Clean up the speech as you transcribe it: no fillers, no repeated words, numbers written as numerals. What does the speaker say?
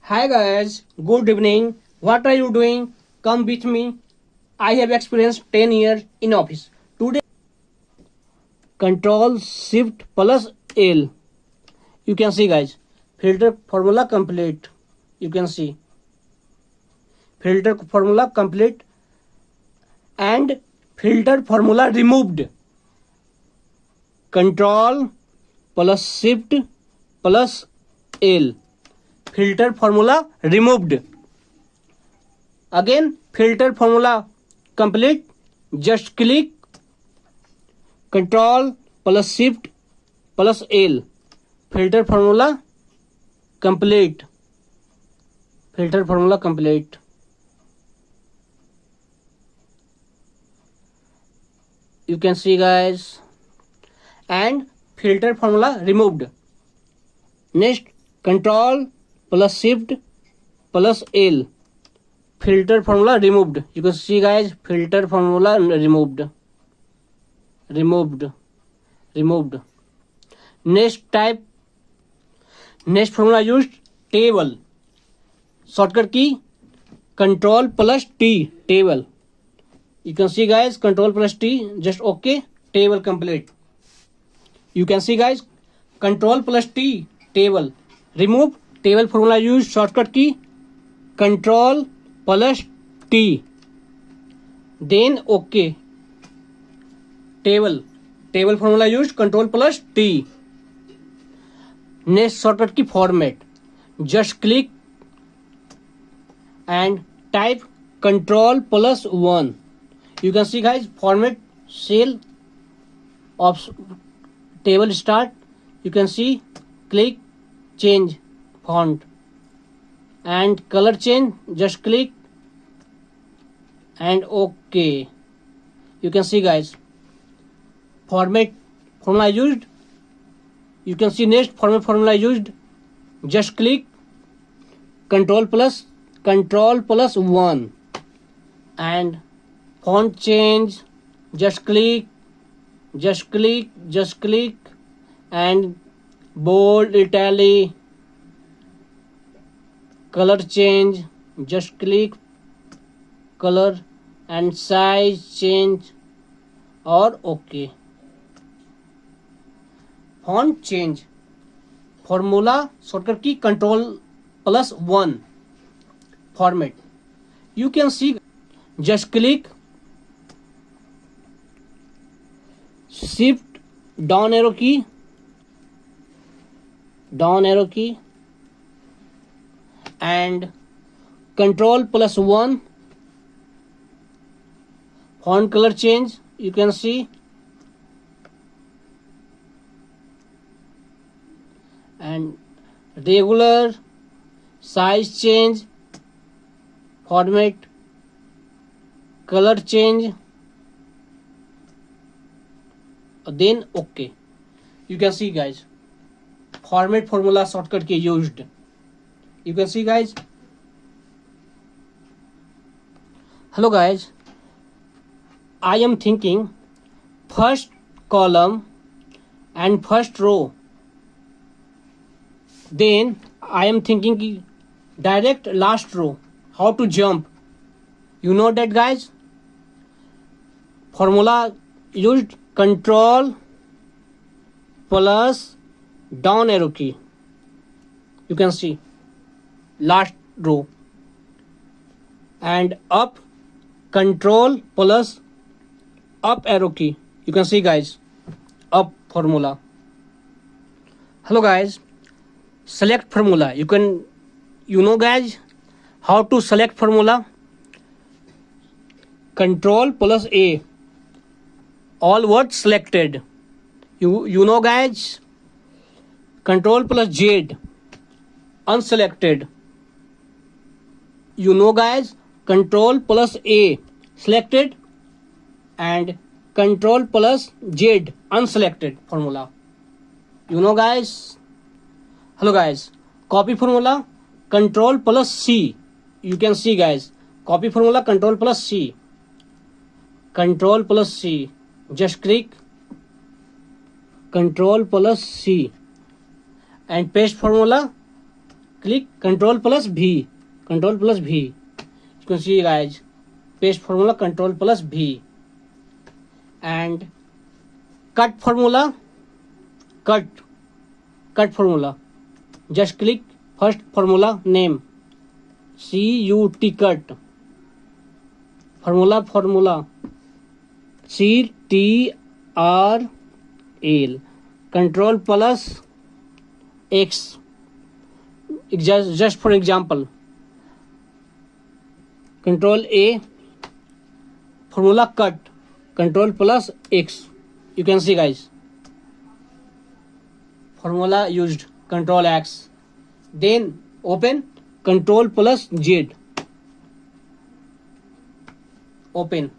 Hi guys, good evening. What are you doing? Come with me. I have experienced 10 years in office. Today, Control Shift plus L. You can see guys, filter formula complete. You can see filter formula complete and filter formula removed. Control plus Shift plus L. Filter formula removed. Again filter formula complete. Just click Control plus Shift plus L. Filter formula complete. Filter formula complete. You can see guys, and filter formula removed. Next, Control plus Shift plus L. Filter formula removed. You can see guys, filter formula removed. Next formula used, table. Shortcut key Control plus T, table. You can see guys, Control plus T, just OK, table complete. You can see guys, Control plus T, table. Remove table formula used, shortcut key Control plus T, then OK. Table formula used, Control plus T. Next shortcut key format. Just click and type Control plus 1. You can see guys, format cell of table start. You can see, click change font and color change. Just click and OK. You can see guys, format formula used. You can see next format formula used. Just click Control plus 1 and font change. Just click and bold, italic, color change. Just click color and size change or OK. Font change formula shortcut key Control plus 1. Format. You can see, just click Shift down arrow key and Control plus 1. Font color change. You can see, and regular, size change, format, color change, then OK. You can see guys, format formula shortcut key used. You can see guys. Hello guys, I am thinking first column and first row. Then I am thinking direct last row. How to jump? You know that guys. Formula used, Control plus down arrow key. You can see last row and up, Control plus up arrow key. You can see guys, up formula. Hello guys, select formula. You know guys how to select formula. Control plus A, all words selected. You know guys, Control plus Z, unselected. You know guys, Control plus A, selected, and Control plus Z, unselected formula. You know guys. Hello guys, copy formula Control plus C. You can see guys, copy formula Control plus C. Just click Control plus C and paste formula click Control plus V. Control plus V. You can see guys, paste formula, Control plus V. And cut formula, cut formula. Just click first formula name, CUT, cut. Formula, CTRL. Control plus X. Just for example, Control A, formula cut, Control plus X. You can see guys, formula used, Control X. Then open, Control plus Z. Open.